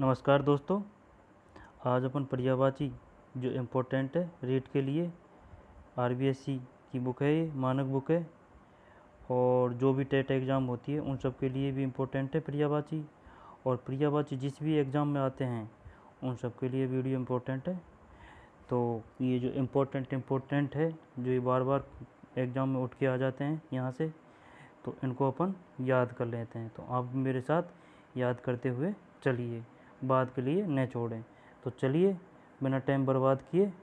नमस्कार दोस्तों, आज अपन पर्यायवाची जो इम्पोर्टेंट है रीट के लिए आरबीएससी की बुक है, ये मानक बुक है और जो भी टेट एग्ज़ाम होती है उन सब के लिए भी इम्पोर्टेंट है पर्यायवाची। और पर्यायवाची जिस भी एग्ज़ाम में आते हैं उन सब के लिए वीडियो इम्पोर्टेंट है। तो ये जो इम्पोर्टेंट है, जो ये बार बार एग्ज़ाम में उठ के आ जाते हैं यहाँ से, तो इनको अपन याद कर लेते हैं। तो आप मेरे साथ याद करते हुए चलिए, बाद के लिए न छोड़ें। तो चलिए बिना टाइम बर्बाद किए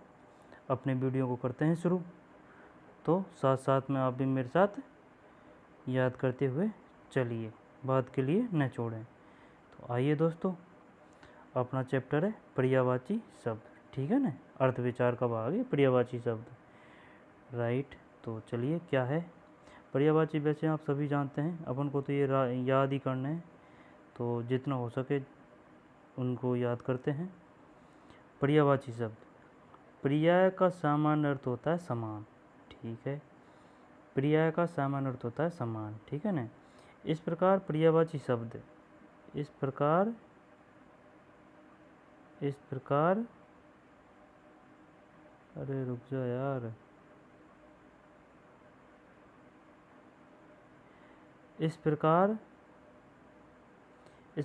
अपने वीडियो को करते हैं शुरू। तो साथ साथ में आप भी मेरे साथ याद करते हुए चलिए, बाद के लिए न छोड़ें। तो आइए दोस्तों, अपना चैप्टर है पर्यायवाची शब्द, ठीक है ना। अर्थ विचार का भाग है पर्यायवाची शब्द, राइट। तो चलिए, क्या है पर्यायवाची? वैसे आप सभी जानते हैं, अपन को तो ये याद ही करना है, तो जितना हो सके उनको याद करते हैं। पर्यायवाची शब्द, पर्याय का सामान्य अर्थ होता है समान, ठीक है। पर्याय का सामान्य अर्थ होता है समान, ठीक है ना। इस प्रकार पर्यायवाची शब्द इस प्रकार अरे रुक जा यार। इस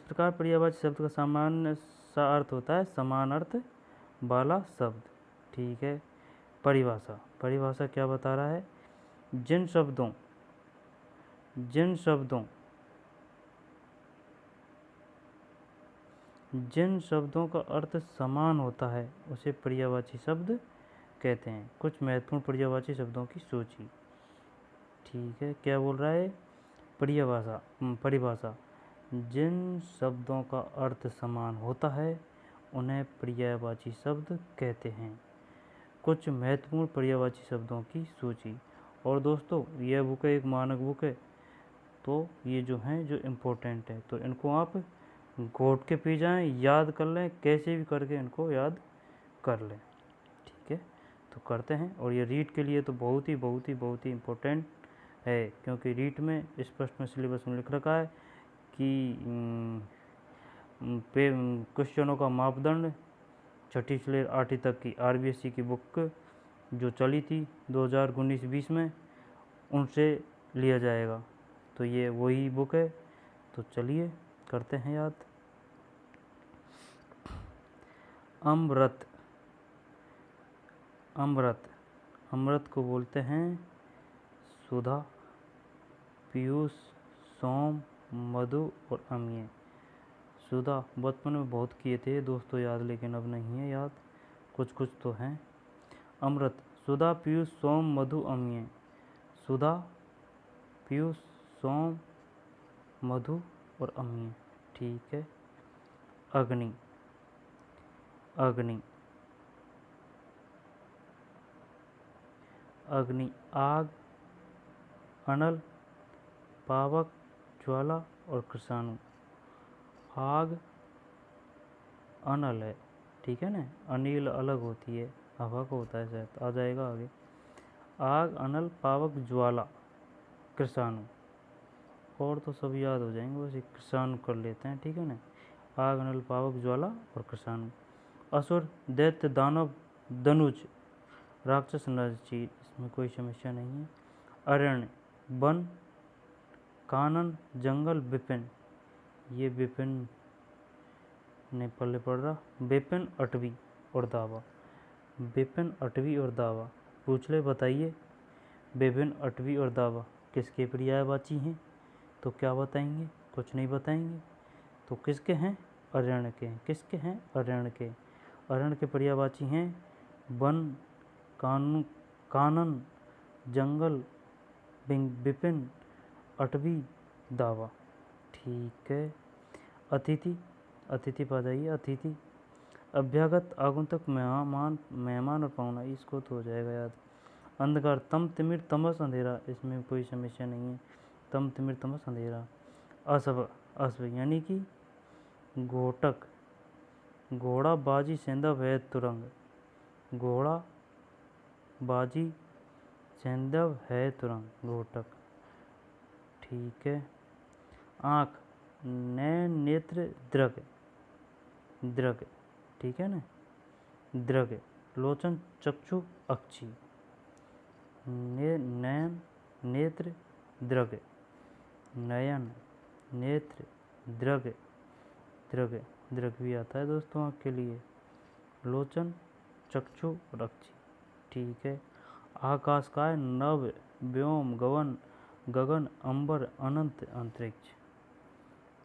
प्रकार पर्यायवाची शब्द का सामान्य सा अर्थ होता है समान अर्थ वाला शब्द, ठीक है। परिभाषा क्या बता रहा है? जिन शब्दों का अर्थ समान होता है उसे पर्यायवाची शब्द कहते हैं। कुछ महत्वपूर्ण पर्यायवाची शब्दों की सूची, ठीक है। क्या बोल रहा है? परिभाषा, जिन शब्दों का अर्थ समान होता है उन्हें पर्यायवाची शब्द कहते हैं। कुछ महत्वपूर्ण पर्यायवाची शब्दों की सूची। और दोस्तों, यह बुक एक मानक बुक है, तो ये जो हैं जो इम्पोर्टेंट है, तो इनको आप घोट के पी जाएं, याद कर लें, कैसे भी करके इनको याद कर लें, ठीक है। तो करते हैं। और ये रीट के लिए तो बहुत ही इम्पोर्टेंट है, क्योंकि रीट में स्पष्ट में सिलेबस में लिख रखा है कि क्वेश्चनों का मापदंड छठी से लेकर 8वीं तक की आरबीएससी की बुक जो चली थी 2019-20 में, उनसे लिया जाएगा। तो ये वही बुक है। तो चलिए करते हैं याद। अमृत को बोलते हैं सुधा, पीयूष, सोम, मधु और अम्य। सुधा बचपन में बहुत किए थे दोस्तों याद, लेकिन अब नहीं है याद, कुछ तो हैं। अमृत, सुधा, पीयूष, सोम, मधु, अम्य। सुधा, पीयूष, सोम, मधु और अम्य, ठीक है। अग्नि, आग, अनल, पावक, ज्वाला और कृषाणु। आग अनल है, ठीक है ना। अनिल अलग होती है, हवा को होता है शायद, आ जाएगा आगे। आग, अनल, पावक, ज्वाला, कृषाणु, और तो सब याद हो जाएंगे, बस एक कृषाणु कर लेते हैं, ठीक है ना। आग, अनल, पावक, ज्वाला और कृषाणु। असुर, दैत्य, दानव, धनुज, राक्षस, नर, चील, इसमें कोई समस्या नहीं है। अरण्य, वन, कानन, जंगल, विपिन, ये विपिन ने पल्ले पड़ रहा। विपिन, अटवी और दावा। विपिन, अटवी और दावा, पूछ ले बताइए, विपिन, अटवी और दावा किसके पर्यायवाची हैं? तो क्या बताएंगे? कुछ नहीं बताएंगे। तो किसके हैं? अरण्य के। किसके हैं? अरण्य के। अरण्य के पर्यायवाची हैं वन, कानन, जंगल, विपिन, अटवी, दावा, ठीक है। अतिथि पा जाइए। अतिथि, अभ्यागत, आगंतुक, मेहमान और पाहुना, इसको तो हो जाएगा याद। अंधकार, तम, तिमिर, तमस, अंधेरा, इसमें कोई समस्या नहीं है। तम, तिमिर, तमस, अंधेरा। अश्व यानी कि घोटक, घोड़ा, बाजी, सैंधव है तुरंग। घोड़ा, बाजी, सैंधव है तुरंग, घोटक, ठीक है। आँख, नैन, नेत्र, दृग, दृग, ठीक है ना, दृग। लोचन चक्षु अक्षी, नयन नेत्र दृग, नयन नेत्र दृग, दृग, दृग भी आता है दोस्तों आँख के लिए। लोचन चक्षु और अक्षी, ठीक है। आकाश का है नभ व्योम गगन, गगन अंबर अनंत अंतरिक्ष,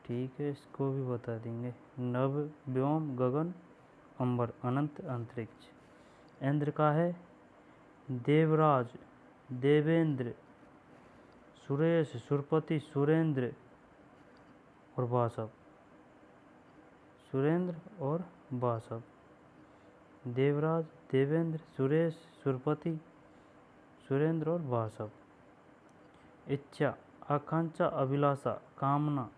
ठीक है, इसको भी बता देंगे। नभ व्योम गगन अंबर अनंत अंतरिक्ष। इंद्र का है देवराज देवेंद्र सुरेश सुरपति सुरेंद्र और वासव, सुरेंद्र और वासव। देवराज देवेंद्र सुरेश सुरपति सुरेंद्र और वासव। इच्छा आकांक्षा अभिलाषा कामना,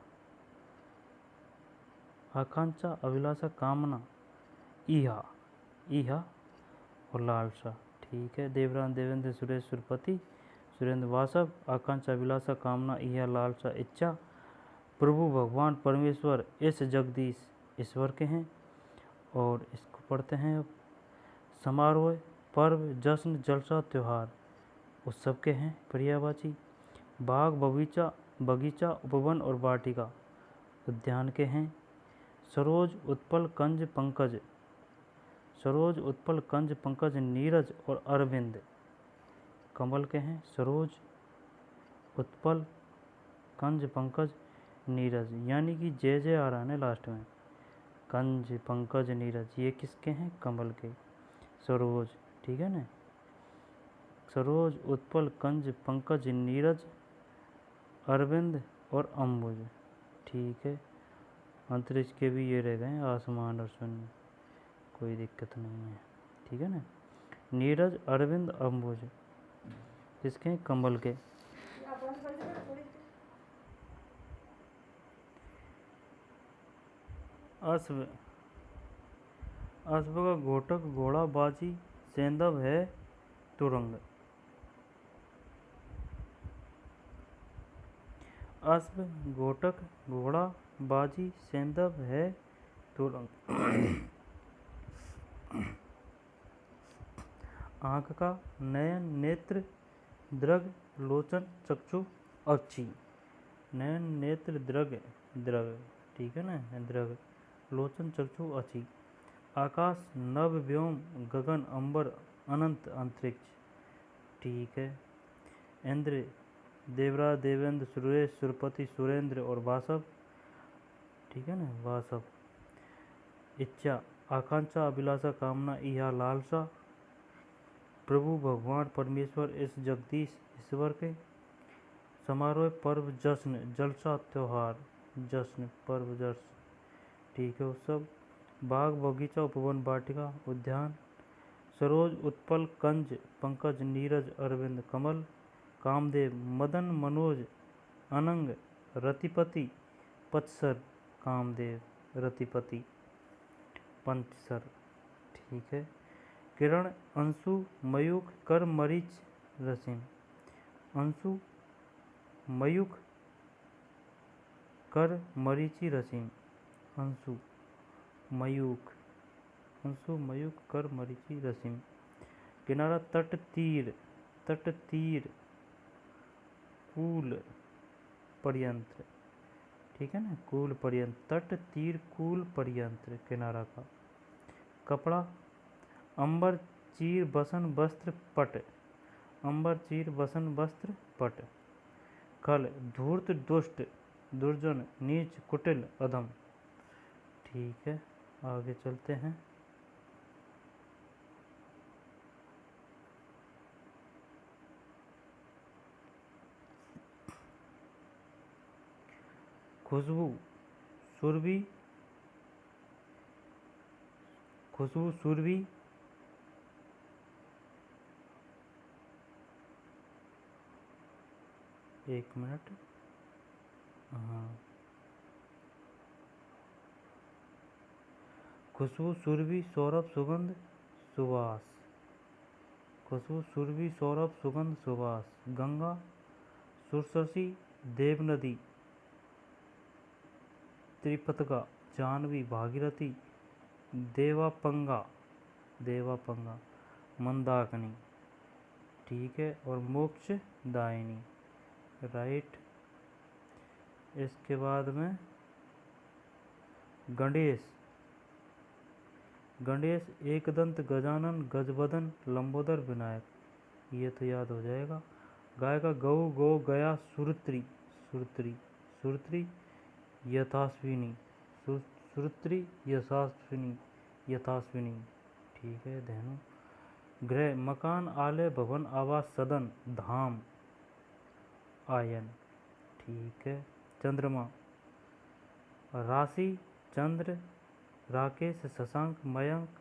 आकांक्षा अभिलाषा कामना इहा, इहा और लालसा, ठीक है। देवराज देवेंद्र सुरेश सुरपति सुरेंद्र वासव। आकांक्षा अभिलाषा कामना इहा लालसा इच्छा। प्रभु भगवान परमेश्वर इस जगदीश ईश्वर के हैं। और इसको पढ़ते हैं अब। समारोह पर्व जश्न जलसा त्यौहार उत्सव के हैं पर्यायवाची। बाग बगीचा बगीचा उपवन और वाटिका उद्यान के हैं। सरोज उत्पल कंज पंकज, सरोज उत्पल कंज पंकज नीरज और अरविंद कमल के हैं। सरोज उत्पल कंज पंकज नीरज, यानी कि जय जय आ रहा है लास्ट में। कंज पंकज नीरज ये किसके हैं? कमल के। सरोज, ठीक है ना। सरोज उत्पल कंज पंकज नीरज अरविंद और अम्बुज, ठीक है। अंतरिक्ष के भी ये रह गए आसमान और शून्य, कोई दिक्कत नहीं है, ठीक है ना। नीरज अरविंद अम्बुज किसके हैं? कमल के। अश्व, अश्व का घोटक घोड़ा बाजी सेंधव है तुरंग। अश्व घोटक घोड़ा बाजी सेंधव है तुरंग। आँख का नयन नेत्र दृग लोचन चक्षु अक्षी। नयन नेत्र दृग दृग, ठीक है ना, दृग लोचन चक्षु अक्षी। आकाश नभ व्योम गगन अंबर अनंत अंतरिक्ष, ठीक है। इंद्र देवराज देवेंद्र सुरेश सुरपति सुरेंद्र और वासव, ठीक है ना, वासव। इच्छा आकांक्षा अभिलाषा कामना इहा लालसा। प्रभु भगवान परमेश्वर इस जगदीश ईश्वर के। समारोह पर्व जश्न जलसा त्योहार, जश्न पर्व जश्न, ठीक है, उत्सव। बाग बगीचा उपवन वाटिका उद्यान। सरोज उत्पल कंज पंकज नीरज अरविंद कमल। कामदेव मदन मनोज अनंग रतिपति पचसर कामदेव रतिपति पंचसर, ठीक है। किरण अंशु मयूख कर मरीच रसिम। अंशु मयूख कर मरीचि रसिम। अंशु मयूख, अंशु मयूख कर मरीचि रसिम। किनारा तट तीर, तट तीर कूल पर्यंत्र, ठीक है ना, कूल पर्यंत्र। तट तीर कूल पर्यंत्र किनारा का। कपड़ा अंबर चीर बसन वस्त्र पट। अंबर चीर बसन वस्त्र पट। खल धूर्त दुष्ट दुर्जन नीच कुटिल अधम, ठीक है। आगे चलते हैं। खुशबू सुरभि, खुशबू सुरभि एक मिनट, हाँ, खुशबू सुरभि सौरभ सुगंध सुवास। खुशबू सुरभि सौरभ सुगंध सुवास। गंगा सुरससी देवनदी त्रिपतगा जाह्नवी भागीरथी देवापंगा, देवापंगा, मंदाकिनी, ठीक है, और मोक्ष दायिनी, राइट। इसके बाद में गणेश, गणेश एकदंत, गजानन, गजबदन, लंबोदर, विनायक, ये तो याद हो जाएगा। गाय का गौ, गो, गया, सुरत्री, सुरत्री, सुरत्री, यथास्विनी, सुरत्री, यशास्विनी, यथास्विनी, ठीक है। धेनु, गृह, मकान, आलय, भवन, आवास, सदन, धाम, आयन, ठीक है। चंद्रमा, राशि, चंद्र, राकेश, शशांक, मयंक,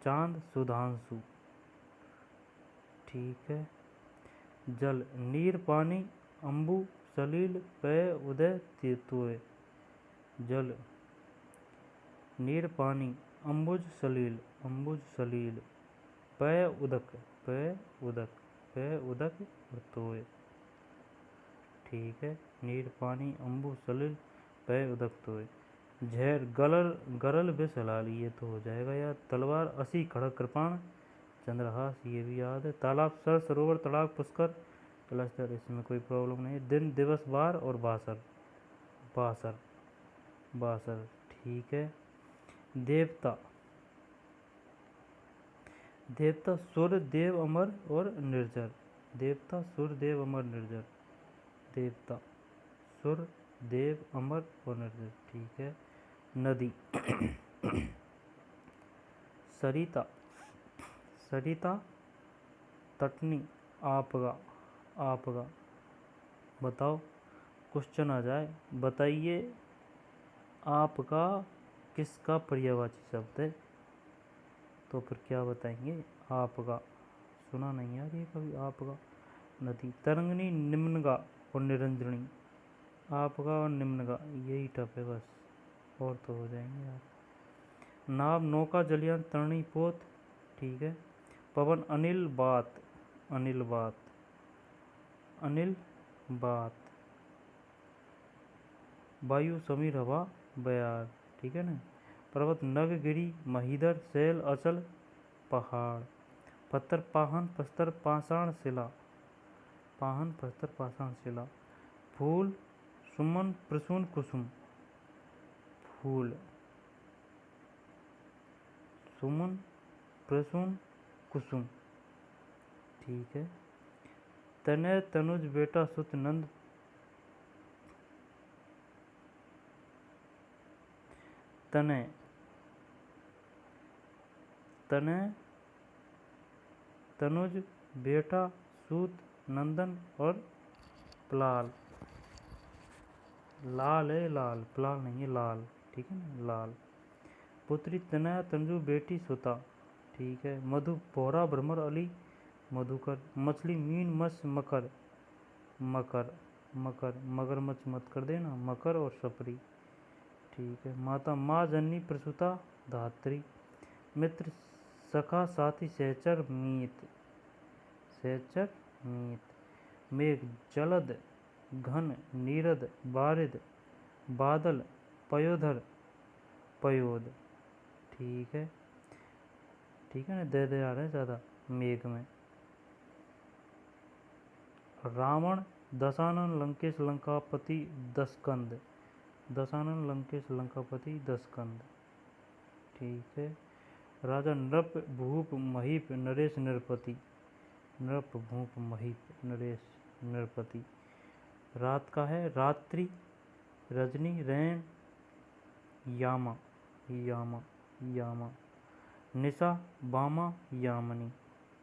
चांद, सुधांशु, ठीक है। जल, नीर, पानी, अम्बु, सलील, पेय, उदय, तेतुए, जल, नीर, पानी, अम्बुज, सलील, अम्बुज, सलील, पेय, उदक, पेय, उदक, पेय, उदक और तोय, ठीक है। नीर, पानी, अम्बु, सलील, पेय, उदक, तोय। झेर, गरल, गरल, विष, हलाल, ये तो हो जाएगा यार। तलवार, असी, खड़ग, कृपाण, चंद्रहास, ये भी याद है। तालाब, सर, सरोवर, तड़ाग, पुष्कर, क्लस्टर, इसमें कोई प्रॉब्लम नहीं। दिन, दिवस, बार और बासर, बासर, बासर, ठीक है। देवता, देवता, सुर, देव, अमर और निर्जर, देवता, सुर, देव, अमर, निर्जर, देवता, सुर, देव, अमर और निर्जर, ठीक है। नदी, सरिता, सरिता, तटनी, आपगा, आपगा, बताओ क्वेश्चन आ जाए, बताइए आपका किसका पर्यायवाची शब्द है, तो फिर क्या बताएंगे, आपका, सुना नहीं यार ये कभी, आपका। नदी, तरंगनी, निम्नगा और निरंजनी, आपका और निम्नगा, यही टफ है बस, और तो हो जाएंगे यार। नाव, नौका, जलियान, तरणी, पोत, ठीक है। पवन, अनिल, बात, अनिल, बात, अनिल, बात। वायु, समीर, हवा, बयार, ठीक है ना। पर्वत, नग, गिरी, महीधर, शैल, अचल, पहाड़। पत्थर, पाहन, प्रस्तर, पाषाण, शिला, पाहन, प्रस्तर, पाषाण, शिला। फूल, सुमन, प्रसून, कुसुम, फूल, सुमन, प्रसून, कुसुम, ठीक है। तनय, तनुज, बेटा, सुत, नंद, तनय, तनय, तनुज, बेटा, सूत, नंदन और प्लाल, लाल है, लाल, प्लाल नहीं है, लाल, ठीक है ना, लाल। पुत्री, तनया, तंजु, बेटी, सुता, ठीक है। मधु, पोहरा, भ्रमर, अली, मधुकर। मछली, मीन, मत्स्य, मकर, मकर, मकर, मगरमच्छ मत कर देना, मकर और सपरी, ठीक है। माता, माँ, जननी, प्रसूता, धात्री। मित्र, सखा, साथी, सहचर, मीत, सहचर, मीत। मेघ, जलद, घन, नीरद, बारिद, बादल, पयोधर, पयोद, ठीक है, ठीक है ना, दे आ रहे हैं ज़्यादा मेघ में। रावण, दशानन, लंकेश, लंकापति, दशकंद, दशानन, लंकेश, लंकापति, दशकंद, ठीक है। राजा, नृप, भूप, महीप, नरेश, नृपति, नृप, भूप, महीप, नरेश, नृपति। रात का है, रात्रि, रजनी, रैन, यामा, यामा, यामा। निशा, बामा, यामनी,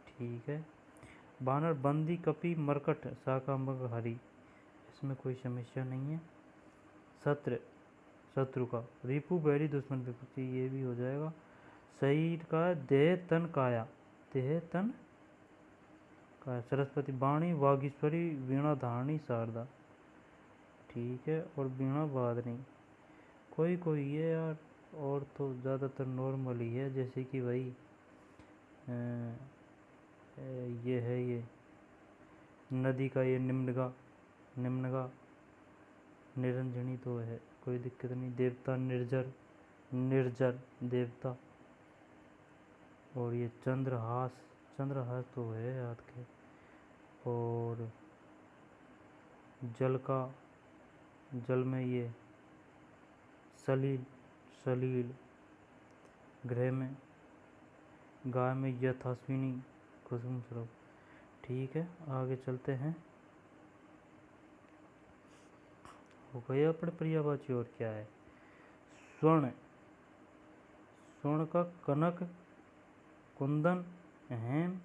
ठीक है। बानर, बंदी, कपि, मरकट, शाकांबर, हरि, इसमें कोई समस्या नहीं है। शत्रु, शत्रु का, रिपु, बैरी, दुश्मन, विपत्ति, ये भी हो जाएगा। शरीर का, देह, तन, काया, देह, तन, काया। सरस्वती, वाणी, वागीश्वरी, वीणा, धारणी, शारदा, ठीक है, और वीणा, वादनी। कोई कोई है यार, और तो ज़्यादातर नॉर्मल ही है, जैसे कि भाई ये है, ये नदी का, ये निम्नगा, निम्नगा, निरंजनी तो है, कोई दिक्कत नहीं। देवता, निर्जर, निर्जर देवता। और ये चंद्रहास, चंद्रहास तो है याद के। और जल का, जल में ये सलील, सलील। ग्रह में, गाय में यथास्विनी कुसुम स्वरूप। ठीक है, आगे चलते हैं। हो गए अपने पर्यायवाची। और क्या है? स्वर्ण, स्वर्ण का कनक, कुंदन, हेम,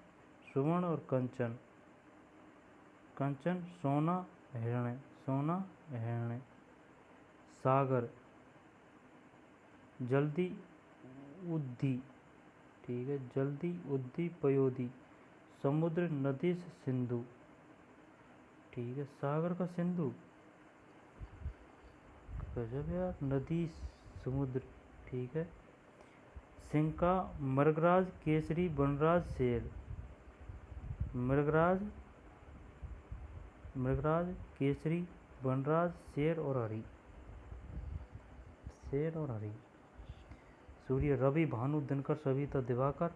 सुवर्ण और कंचन। कंचन सोना, हिरण्य, सोना हिरण्य। सागर, जल्दी, उद्धि। ठीक है, जल्दी, उद्धि, पयोधि। समुद्र, नदी से सिंधु। ठीक है, सागर का सिंधु, गजब यार। नदी, समुद्र। ठीक है। सिंह का मृगराज, केसरी, वनराज, शेर। मृगराज, मृगराज, केसरी, वनराज, शेर और हरि। शेर और हरि। सूर्य, रवि, भानु, दिनकर, सविता, दिवाकर।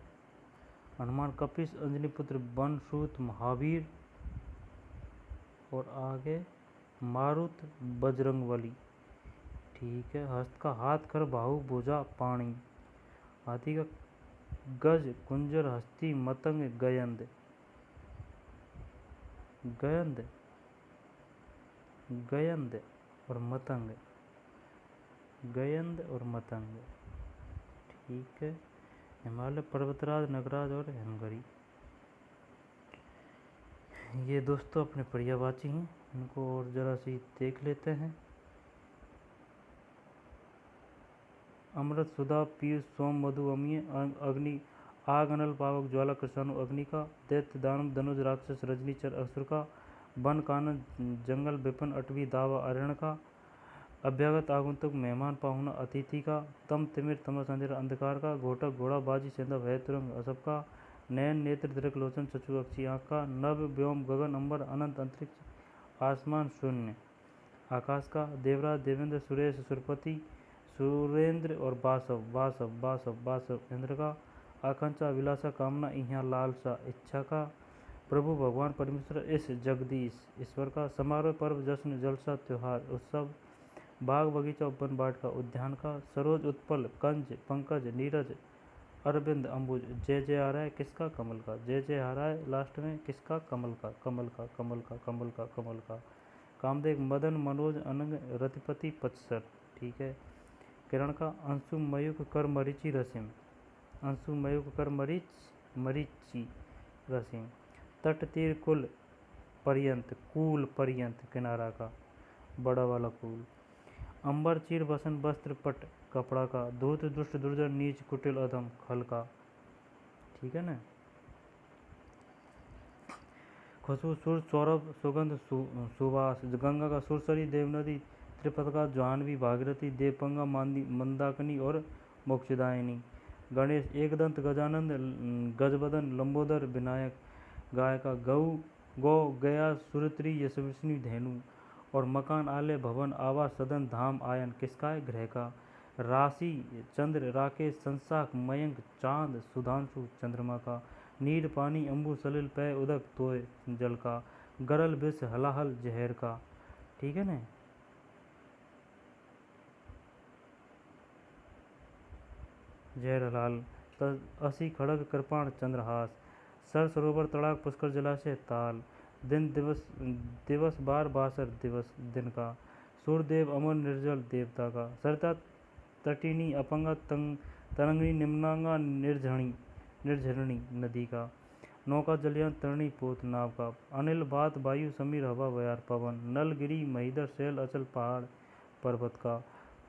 हनुमान, कपिस, अंजनी पुत्र, वन, सूत, महावीर। और आगे मारुत, बजरंगबली। ठीक है। हस्त का हाथ, कर, बाहु, भुजा, पाणी। हाथी का गज, कुंजर, हस्ती, मतंग, गयंद। गयंद, गयंद और मतंग, गयंद और मतंग। ठीक है। हिमालय, पर्वतराज, नगराज और हिमगिरी। ये दोस्तों अपने पर्यायवाची हैं, इनको और जरा सी देख लेते हैं। अमृत, सुधा, पीयूष, सोम, मधु, अमीय, अग्नि, आग, अनल, पावक, ज्वाला, कृषाणु, अग्नि का। दैत्य, दानव, धनुज, राक्षस, रजनीचर, असुर का। वन, कानन, जंगल, विपिन, अटवी, दावा, अरण्य का। अभ्यागत, आगंतुक, मेहमान, पाहुना, अतिथि का। तम, तिमिर, तमस, अंधेरा, अंधकार का। घोटक, घोड़ा, बाजी, सेंधव, है, तुरंग, असब का। नयन, नेत्र, दीर्घ लोचन, चक्षु, अक्षी, आँख का। नभ, व्योम, गगन, अंबर, अनंत, अंतरिक्ष, आसमान, शून्य, आकाश का। देवराज, देवेंद्र, सुरेश, सुरपति, सुरेंद्र और बासव, बासव, बासव, बासव, इंद्र का। आकांक्षा, अभिलाषा, कामना, इहाँ, लालसा, इच्छा का। प्रभु, भगवान, परमेश्वर, इस, जगदीश, ईश्वर का। समारोह, पर्व, जश्न, जलसा, त्योहार, उत्सव। बाग, बगीचा, उपवन, बाटिका, उद्यान का। सरोज, उत्पल, कंज, पंकज, नीरज, अरविंद, अंबुज। जय जय आ रहा है किसका? कमल का। जय जय आ रहा है लास्ट में किसका? कमल का, कमल का, कमल का, कमल का, कमल का। कामदेव, मदन, मनोज, अनंग, रतिपति, पचसर। ठीक है। किरण का अंशु, मयूख, कर, मरीचि, रसिम। अंशु, मयूख, कर, मरीचि, रसिम। तट, तीर, कुल, पर्यंत, कूल, पर्यंत, किनारा का, बड़ा वाला कूल। अंबर, चीर, वसन, वस्त्र, पट, कपड़ा का। धूत, दुष्ट, दुर्जन, नीच, कुटिल, अधम, खल का। ठीक है ना। खुशबू, सुर, सौरभ, सुगंध, सुवास। गंगा का सुरसरी, देवनदी, त्रिपथ का। जाह्नवी, भागीरथी, देवगंगा, मंदाकिनी और मोक्षदायिनी। गणेश, एकदंत, गजानंद, गजबदन, लंबोदर, विनायक, गाय का। गौ, गौ, गया, सुरत्री, यशस्विनी, धेनु। और मकान, आलय, भवन, आवास, सदन, धाम, आयन, किसका है? ग्रह का। राशि, चंद्र, राकेश, संसाक, मयंक, चांद, सुधांशु, चंद्रमा का। नीर, पानी, अम्बु, सलिल, पय, उदक, तोय, जल का। गरल, विष, हलाहल, जहर का। ठीक है ना। जहर, हलाल। असी, खड़ग, कृपाण, चंद्रहास। सर, सरोवर, तड़ाक, पुष्कर, जलाशय, ताल। दिन, दिवस, दिवस, बार, बासर, दिवस, दिन का। सूर्यदेव, अमर, निर्जल, देवता का। सरिता, तटिनी, अपंगा, तरंगिणी, निम्नांगा, निर्झरणी, नदी का। नौका, जलयान, तरणी, पोत, नाव का। अनिल, बात, वायु, समीर, हवा, बयार, पवन। नल, गिरी, महीधर, शैल, अचल, पहाड़, पर्वत का।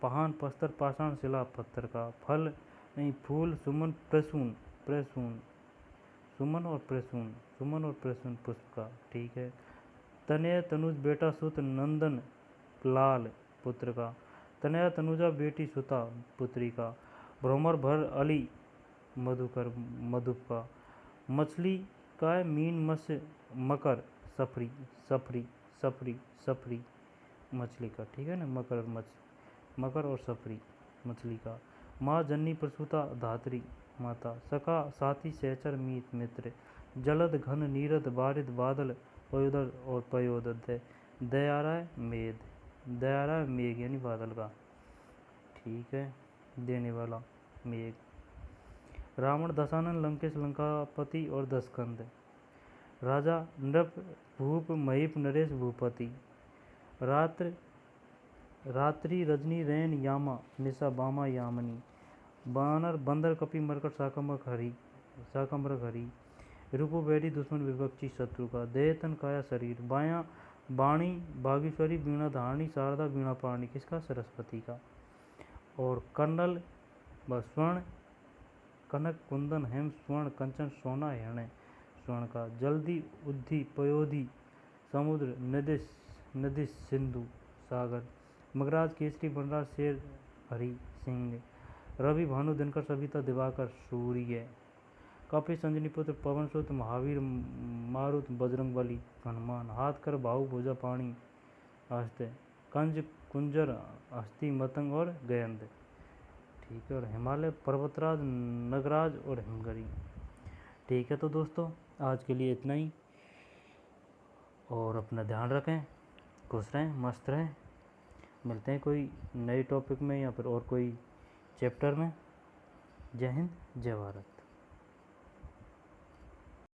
पहान, पस्तर, पाषाण, शिला, पत्थर का। फल नहीं, फूल, सुमन, प्रसून, प्रसून, सुमन और प्रसून, सुमन और प्रसून, पुष्प का। ठीक है। तनय, तनुज, बेटा, सुत, नंदन, लाल, पुत्र का। तनया, तनुजा, बेटी, सुता, पुत्री का। भ्रमर, भर, अली, मधुकर, मधुप का। मछली का है, मीन, मत्स्य, मकर, सफरी, सफरी, सफरी, सफरी, मछली का। ठीक है ना। मकर और मछली, मकर और सफरी, मछली का। माँ जननी प्रसूता धात्री माता, सखा साथी सहचर मीत मित्र, जलद घन नीरद बारिद बादल पयोदर और पयोदय, दयाराय मेद, दयाराय मेघ यानी बादल का, ठीक है, देने वाला मेघ। रावण दशानन लंकेश लंकापति और दशकंद, राजा नृप भूप महीप नरेश भूपति, रात्रि रजनी रैन यामा निशा बामा यामिनी, बानर बंदर कपि मरकट शाकंभर हरि, रूपो बैरी दुश्मन विपक्षी शत्रु का, देह तन काया शरीर, बाया वाणी बागेश्वरी वीणा धारणी शारदा वीणा पारणी किसका, सरस्वती का। और कर्नल व स्वर्ण कनक कुंदन हेम स्वर्ण कंचन सोना हिरण्य स्वर्ण का, जल्दी उद्धि पयोधि समुद्र नदी सिंधु सागर, मगराज केसरी बनराज शेर हरि सिंह, रवि भानु दिनकर सविता दिवाकर सूर्य, कपि संजनी पुत्र पवन सुत महावीर मारुत बजरंग बली हनुमान, हाथ कर बाहु भुजा पाणी हस्त, कंज कुंजर हस्ती मतंग और गयंद, ठीक है। और हिमालय पर्वतराज नगराज और हिमगरी, ठीक है। तो दोस्तों आज के लिए इतना ही, और अपना ध्यान रखें, खुश रहें, मस्त रहें, मिलते हैं कोई नए टॉपिक में या फिर और कोई चैप्टर में। जय हिंद, जय भारत।